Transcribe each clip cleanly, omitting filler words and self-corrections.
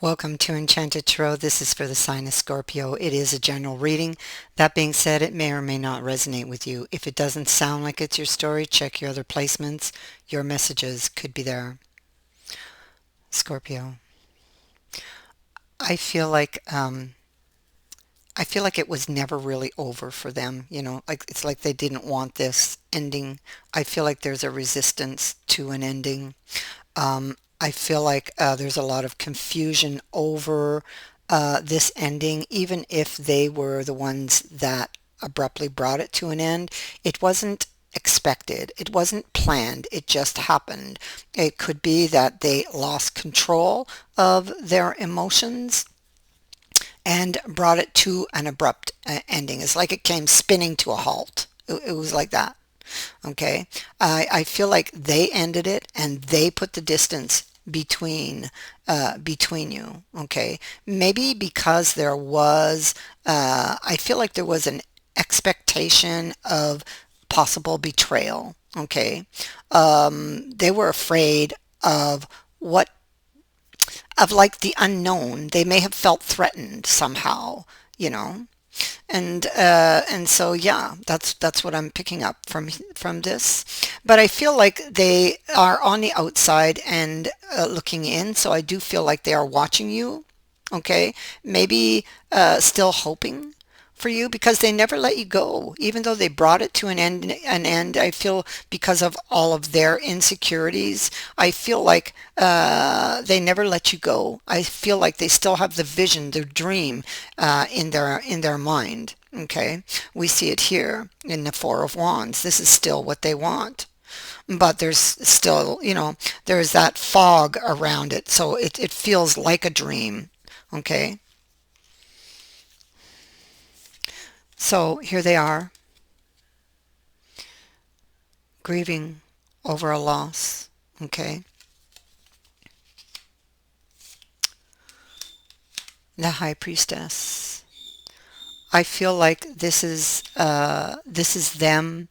Welcome to Enchanted Tarot. This is for the sign of Scorpio. It is a general reading. That being said, it may or may not resonate with you. If it doesn't sound like it's your story, check your other placements. Your messages could be there. Scorpio. I feel like I feel like it was never really over for them. Like it's like they didn't want this ending. I feel like there's a resistance to an ending. I feel like there's a lot of confusion over this ending, even if they were the ones that abruptly brought it to an end. It wasn't expected. It wasn't planned. It just happened. It could be that they lost control of their emotions and brought it to an abrupt ending. It's like it came spinning to a halt. It was like that. Okay. I feel like they ended it and they put the distance between you. Okay. Maybe because there was, I feel like there was an expectation of possible betrayal. Okay. They were afraid of what of like the unknown. They may have felt threatened somehow, you know. And so yeah, that's what I'm picking up from this. But I feel like they are on the outside and looking in, so I do feel like they are watching you. Okay, maybe still hoping for you because they never let you go, even though they brought it to an end. I feel because of all of their insecurities, I feel like they never let you go. I feel like they still have the vision, their dream in their mind. Okay, we see it here in the Four of Wands. This is still what they want, but there's still, there's that fog around it, so it feels like a dream. Okay, so here they are, grieving over a loss. Okay, the High Priestess. I feel like this is them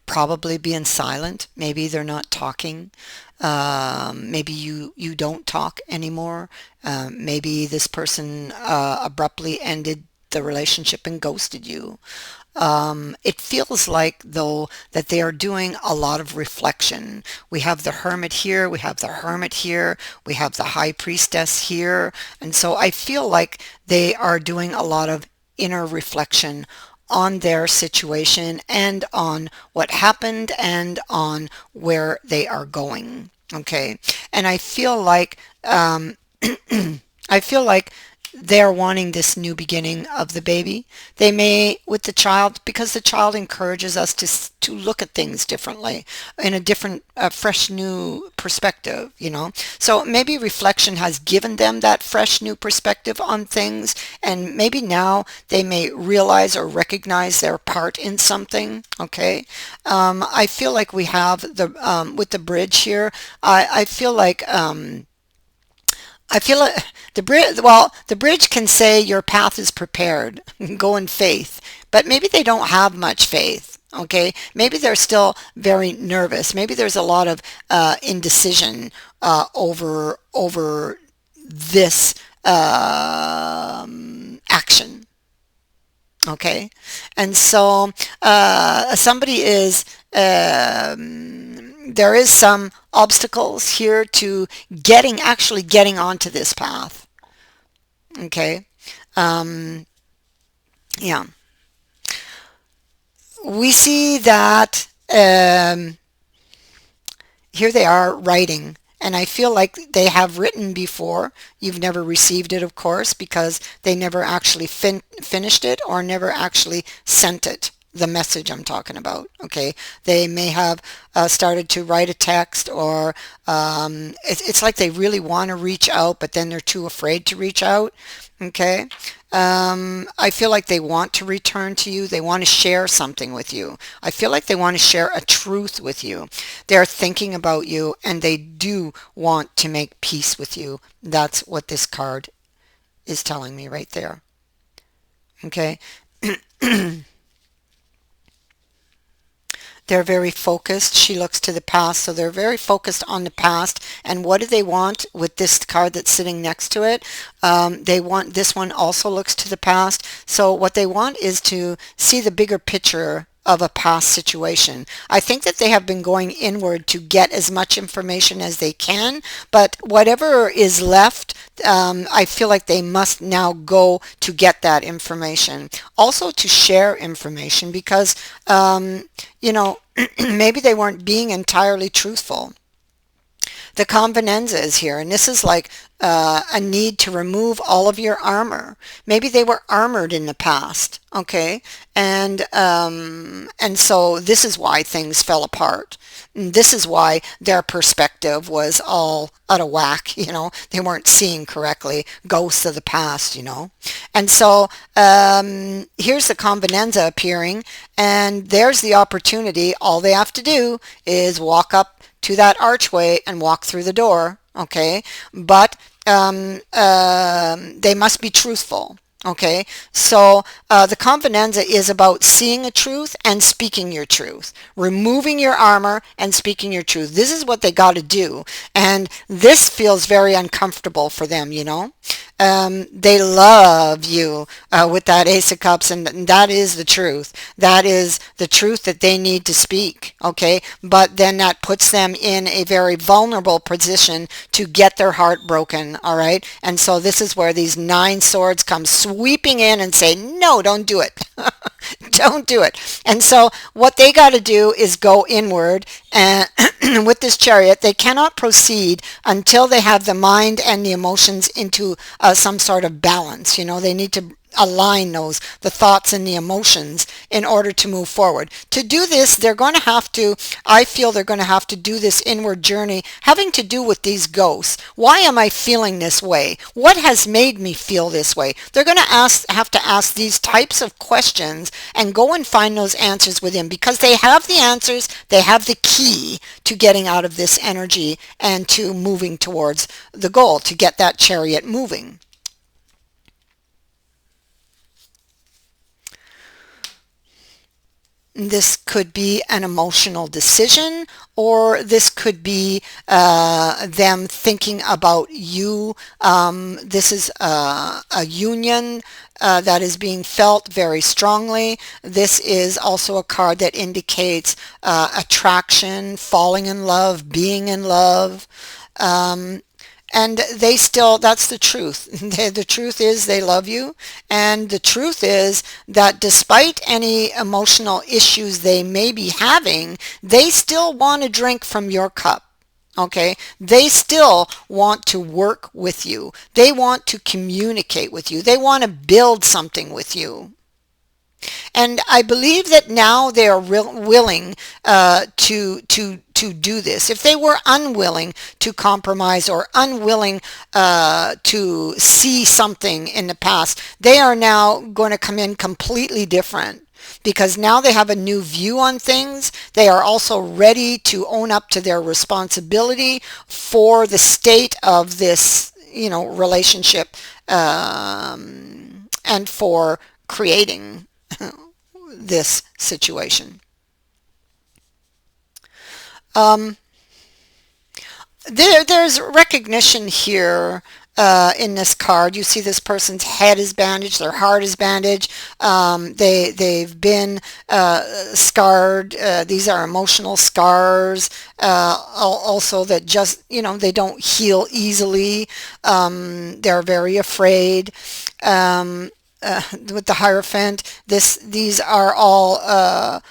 probably being silent. Maybe they're not talking. Maybe you don't talk anymore. Maybe this person abruptly ended the relationship and ghosted you. It feels like, though, that they are doing a lot of reflection. We have the Hermit here, we have the Hermit here, we have the High Priestess here, and so I feel like they are doing a lot of inner reflection on their situation and on what happened and on where they are going. Okay, and I feel like they're wanting this new beginning of the baby. They may with the child, because the child encourages us to look at things differently, in a different, fresh new perspective. So maybe reflection has given them that fresh new perspective on things, and maybe now they may realize or recognize their part in something. Okay, I feel like we have the with the bridge here. I feel like. I feel like the bridge, well, the bridge can say your path is prepared, go in faith, but maybe they don't have much faith. Okay, maybe they're still very nervous. Maybe there's a lot of indecision over this action. Okay, and so somebody is there is some obstacles here to actually getting onto this path. Okay, yeah, we see that here they are writing. And I feel like they have written before. You've never received it, of course, because they never actually finished it or never actually sent it. The message I'm talking about. Okay, they may have started to write a text, or it's like they really want to reach out, but then they're too afraid to reach out. Okay, I feel like they want to return to you. They want to share something with you. I feel like they want to share a truth with you. They're thinking about you, and they do want to make peace with you. That's what this card is telling me right there. Okay. They're very focused. She looks to the past, so they're very focused on the past. And what do they want with this card that's sitting next to it? They want, this one also looks to the past. So what they want is to see the bigger picture of a past situation. I think that they have been going inward to get as much information as they can, but whatever is left, I feel like they must now go to get that information. Also to share information because, you know, maybe they weren't being entirely truthful. The convenanza is here, and this is like a need to remove all of your armor. Maybe they were armored in the past, okay? And so this is why things fell apart. And this is why their perspective was all out of whack, you know? They weren't seeing correctly, ghosts of the past, you know? And so here's the convenanza appearing, and there's the opportunity. All they have to do is walk up to that archway and walk through the door, okay? But they must be truthful, okay? So the convenanza is about seeing a truth and speaking your truth, removing your armor and speaking your truth. This is what they got to do, and this feels very uncomfortable for them, you know? They love you with that Ace of Cups, and that is the truth. That is the truth that they need to speak, okay? But then that puts them in a very vulnerable position to get their heart broken, all right? And so this is where these 9 swords come sweeping in and say, no, don't do it. Don't do it. And so what they got to do is go inward, and with this Chariot, they cannot proceed until they have the mind and the emotions into some sort of balance. You know, they need to align those, the thoughts and the emotions, in order to move forward. To do this, they're going to have to, I feel they're going to have to do this inward journey having to do with these ghosts. Why am I feeling this way? What has made me feel this way? They're going to have to ask these types of questions and go and find those answers within, because they have the answers, they have the key to getting out of this energy and to moving towards the goal, to get that Chariot moving. This could be an emotional decision, or this could be them thinking about you. This is a union that is being felt very strongly. This is also a card that indicates attraction, falling in love, being in love. And they still, that's the truth. The truth is they love you. And the truth is that despite any emotional issues they may be having, they still want to drink from your cup. Okay, they still want to work with you. They want to communicate with you. They want to build something with you. And I believe that now they are willing to do this. If they were unwilling to compromise or unwilling to see something in the past, they are now going to come in completely different. Because now they have a new view on things. They are also ready to own up to their responsibility for the state of this, you know, relationship, and for creating this situation. There's recognition here in this card. You see this person's head is bandaged, their heart is bandaged. They've been scarred. These are emotional scars. Also that just, you know, they don't heal easily. They're very afraid. With the Hierophant, these are all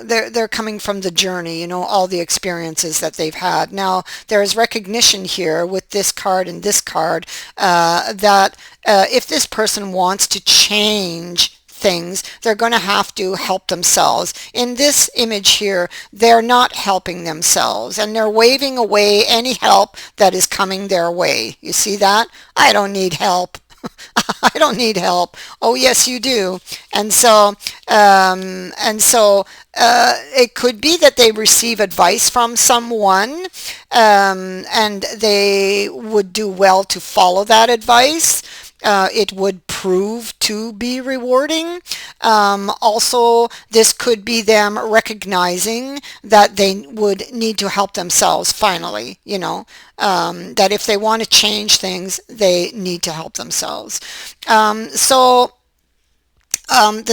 they're coming from the journey, you know, all the experiences that they've had. Now there is recognition here with this card and this card that if this person wants to change things, they're going to have to help themselves. In this image here, they're not helping themselves, and they're waving away any help that is coming their way. You see that? I don't need help. I don't need help. Oh, yes, you do. And so it could be that they receive advice from someone, and they would do well to follow that advice. It would prove to be rewarding. Also, this could be them recognizing that they would need to help themselves finally, that if they want to change things, they need to help themselves. The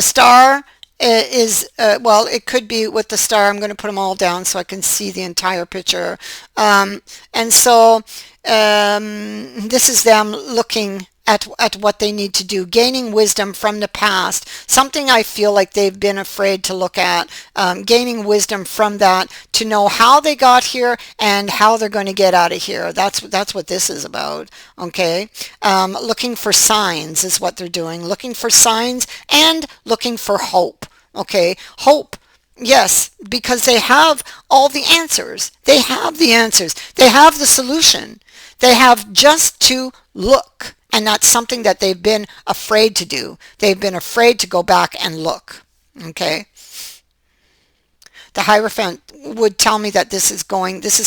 star is, well, it could be with the star. I'm going to put them all down so I can see the entire picture. And so this is them looking at what they need to do, gaining wisdom from the past, something I feel like they've been afraid to look at, gaining wisdom from that to know how they got here and how they're going to get out of here. That's what this is about, okay? Looking for signs is what they're doing, looking for signs and looking for hope, okay? Hope. Yes, because they have all the answers. They have the answers. They have the solution. They have just to look. And that's something that they've been afraid to do. They've been afraid to go back and look. Okay. The Hierophant would tell me that this is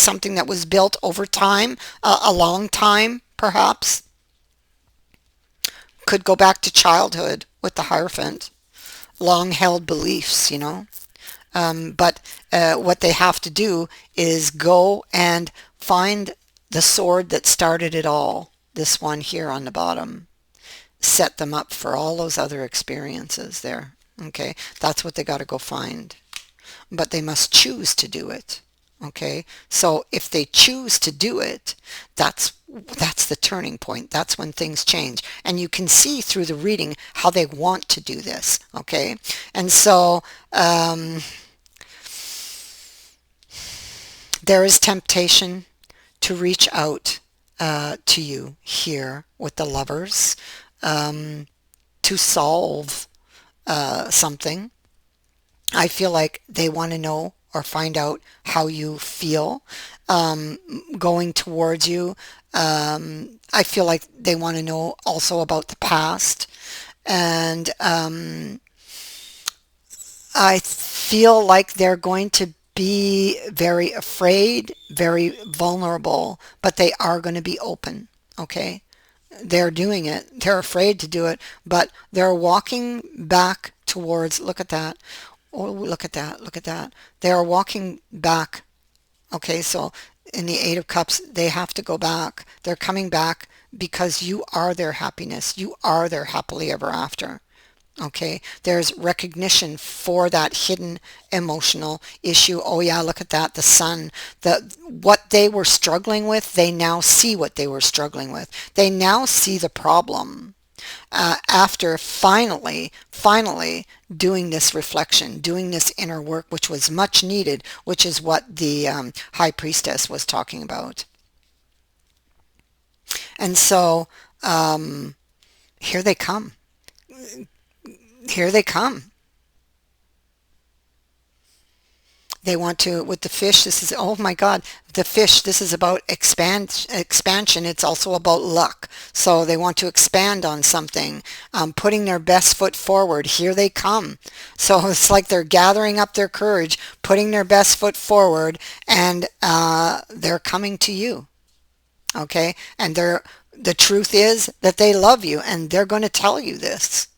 something that was built over time, a long time, perhaps. Could go back to childhood with the Hierophant. Long held beliefs, But what they have to do is go and find the sword that started it all. This one here on the bottom, set them up for all those other experiences there. Okay, that's what they got to go find, but they must choose to do it. Okay, so if they choose to do it, that's the turning point. That's when things change, and you can see through the reading how they want to do this. Okay, and so there is temptation to reach out to you here with the Lovers, to solve something. I feel like they want to know or find out how you feel going towards you. I feel like they want to know also about the past. And I feel like they're going to be very afraid, very vulnerable, but they are going to be open, okay? They're doing it. They're afraid to do it, but they're walking back towards, look at that. Oh, look at that. Look at that. They are walking back. Okay, so in the Eight of Cups, they have to go back. They're coming back because you are their happiness. You are their happily ever after. Okay, there's recognition for that hidden emotional issue. Oh yeah, look at that, the sun. What they were struggling with, they now see what they were struggling with. They now see the problem after finally doing this reflection, doing this inner work, which was much needed, which is what the High Priestess was talking about. And so here they come. Here they come. They want to, with the fish, this is, oh my God, the fish, this is about expansion. It's also about luck. So they want to expand on something, putting their best foot forward. Here they come. So it's like they're gathering up their courage, putting their best foot forward, and they're coming to you. Okay? And the truth is that they love you, and they're going to tell you this.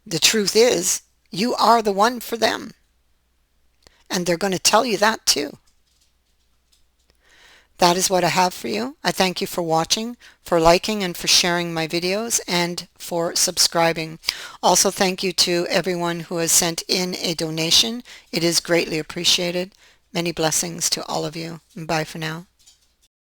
The truth is, you are the one for them. And they're going to tell you that too. That is what I have for you. I thank you for watching, for liking and for sharing my videos, and for subscribing. Also, thank you to everyone who has sent in a donation. It is greatly appreciated. Many blessings to all of you. Bye for now.